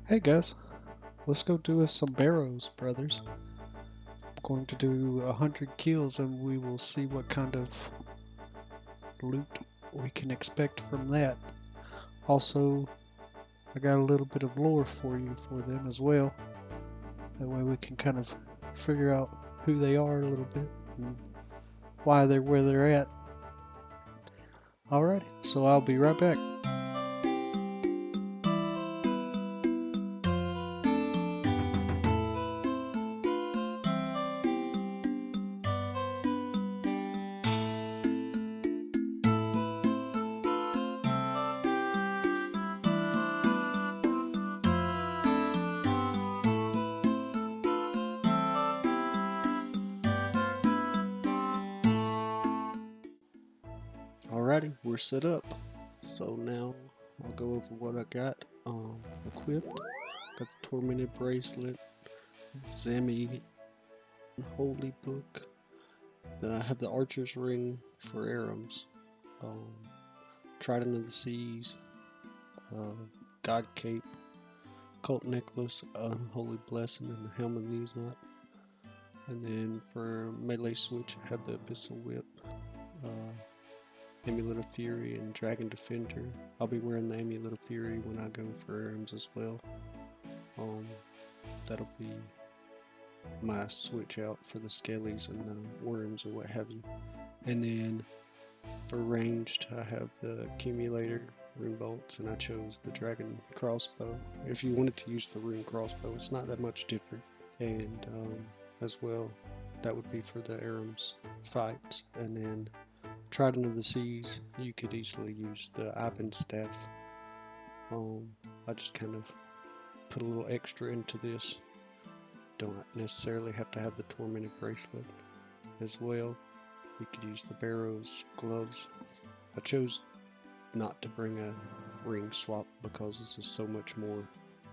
Hey guys, let's go do us some barrows, brothers. I'm going to do 100 kills and we will see what kind of loot we can expect from that. Also, I got a little bit of lore for you for them as well. That way we can kind of figure out who they are a little bit and why they're where they're at. Alrighty, so I'll be right back. Alrighty, we're set up. So now I'll go over what I got equipped. Got the Tormented Bracelet, Zami Holy Book. Then I have the Archer's Ring for Arams, um, Trident of the Seas, God Cape, Cult Necklace, Holy Blessing, and the Helm of Neesnot. And then for melee switch, I have the Abyssal Whip, Amulet of Fury, and Dragon Defender. I'll be wearing the Amulet of Fury when I go for Arams as well. That'll be my switch out for the skellies and the worms or what have you. And then for ranged, I have the accumulator, rune bolts, and I chose the dragon crossbow. If you wanted to use the rune crossbow, it's not that much different. And as well, that would be for the Arams fights. And then Trident of the Seas, you could easily use the Ivan staff. I just kind of put a little extra into this. Don't necessarily have to have the Tormented Bracelet as well. You could use the barrows, gloves. I chose not to bring a ring swap because this is so much more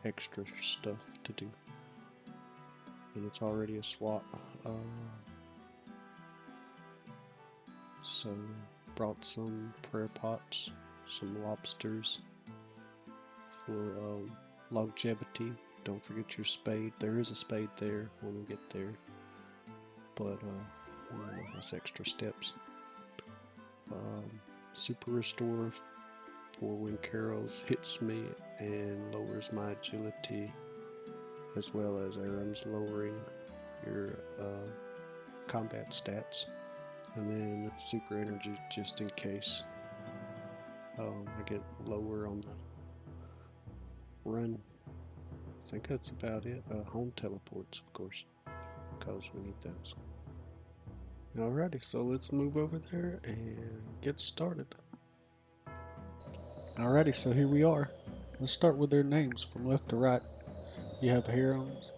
extra stuff to do. And it's already a swap. So brought some prayer pots, some lobsters for longevity. Don't forget your spade. There is a spade there when we get there, but that's extra steps. Super restore for when Karos hits me and lowers my agility, as well as Aram's lowering your combat stats. And then super energy just in case I get lower on the run. I think that's about it. Home teleports, of course, because we need those. Alrighty, so let's move over there and get started. Alrighty, so here we are. Let's start with their names from left to right. You have Harams,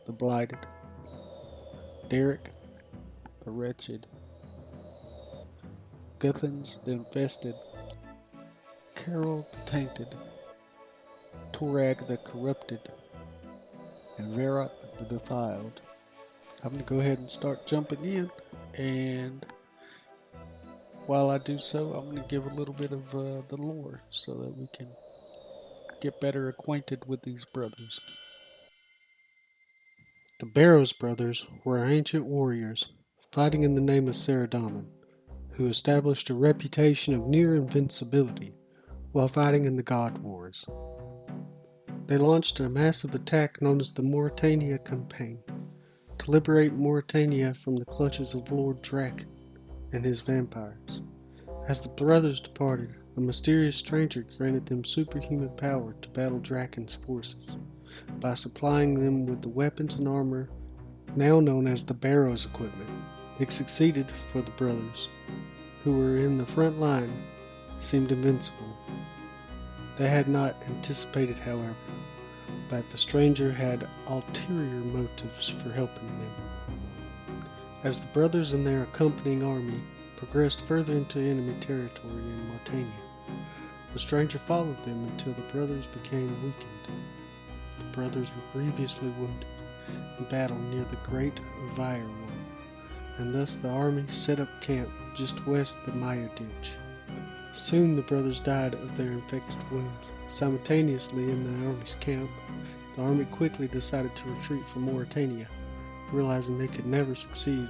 the Blighted, Derek, the Wretched, Guthans, the Infested, Carol, the Tainted, Torag, the Corrupted, and Varrock, the Defiled. I'm going to go ahead and start jumping in, and while I do so, I'm going to give a little bit of the lore so that we can get better acquainted with these brothers. The Barrows brothers were ancient warriors fighting in the name of Saradomin, who established a reputation of near invincibility while fighting in the God Wars. They launched a massive attack known as the Morytania Campaign to liberate Morytania from the clutches of Lord Draken and his vampires. As the brothers departed, a mysterious stranger granted them superhuman power to battle Draken's forces by supplying them with the weapons and armor now known as the Barrows equipment. It succeeded for the brothers, who were in the front line, seemed invincible. They had not anticipated, however, that the stranger had ulterior motives for helping them. As the brothers and their accompanying army progressed further into enemy territory in Morytania, the stranger followed them until the brothers became weakened. The brothers were grievously wounded in battle near the Great Vire Wall, and thus the army set up camp just west of the Maya Ditch. Soon the brothers died of their infected wounds. Simultaneously in the army's camp, the army quickly decided to retreat from Mauritania, realizing they could never succeed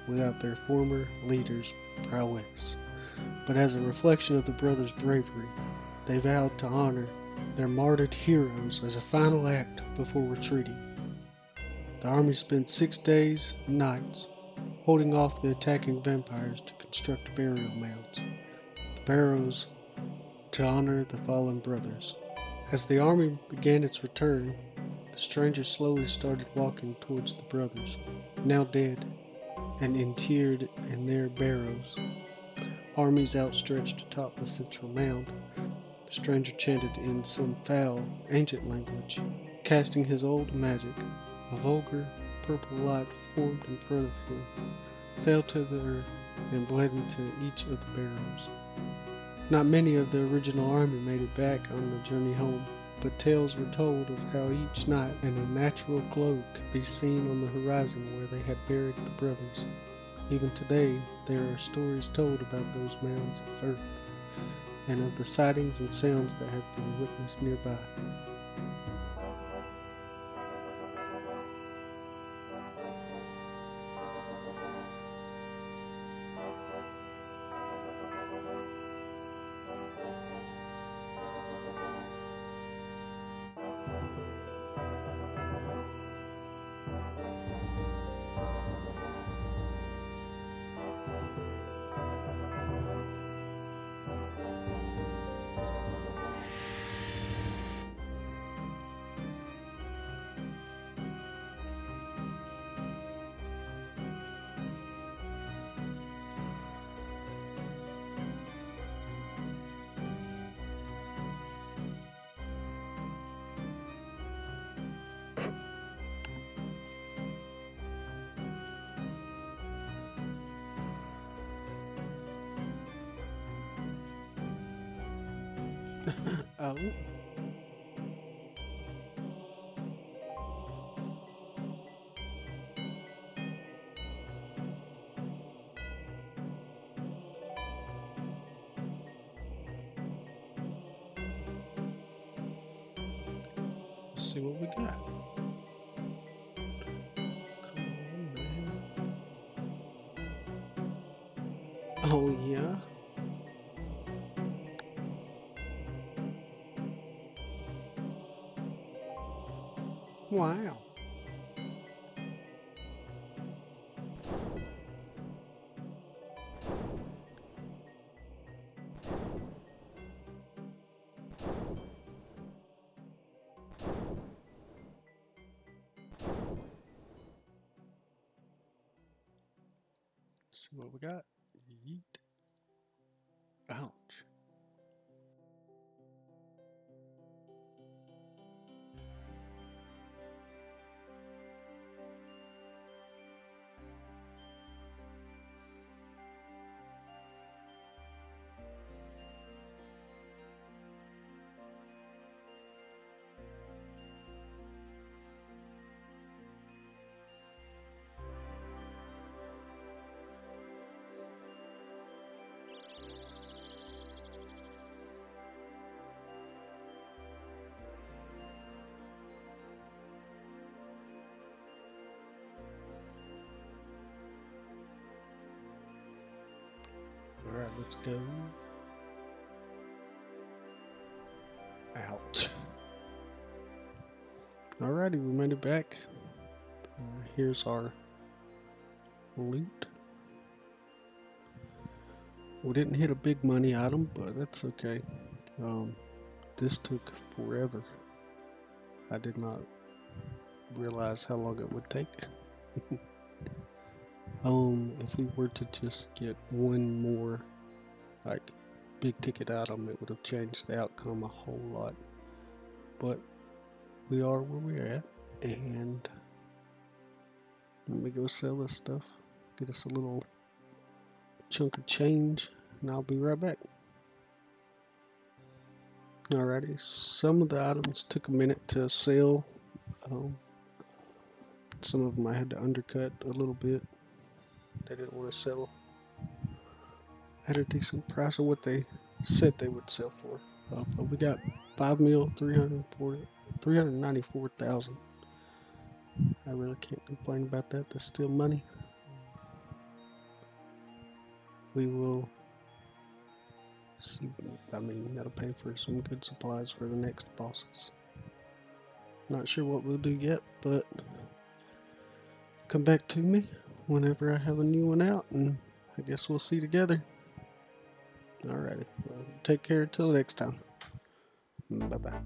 without their former leader's prowess. But as a reflection of the brothers' bravery, they vowed to honor their martyred heroes as a final act before retreating. The army spent 6 days and nights holding off the attacking vampires to construct burial mounds, the barrows to honor the fallen brothers. As the army began its return, the strangers slowly started walking towards the brothers, now dead and interred in their barrows. Armies outstretched atop the central mound. The stranger chanted in some foul, ancient language, casting his old magic. A vulgar, purple light formed in front of him, fell to the earth, and bled into each of the barrows. Not many of the original army made it back on the journey home, but tales were told of how each night an unnatural glow could be seen on the horizon where they had buried the brothers. Even today, there are stories told about those mounds of earth, and of the sightings and sounds that have been witnessed nearby. Oh, let's see what we got. Come on, man. Oh, yeah. Wow. Let's see what we got. Yeet. Ouch. Alright, let's go. Ouch. Alrighty, we made it back. Here's our loot. We didn't hit a big money item, but that's okay. This took forever. I did not realize how long it would take. If we were to just get one more, like, big ticket item, it would have changed the outcome a whole lot. But we are where we're at, and let me go sell this stuff, get us a little chunk of change, and I'll be right back. Alrighty, some of the items took a minute to sell. Some of them I had to undercut a little bit. They didn't want to sell at a decent price of what they said they would sell for. But we got 5 mil, 340, $394,000. I really can't complain about that. That's still money. We will see. I mean, that'll pay for some good supplies for the next bosses. Not sure what we'll do yet, but come back to me whenever I have a new one out, and I guess we'll see together. Alrighty. Well, take care until next time. Bye bye.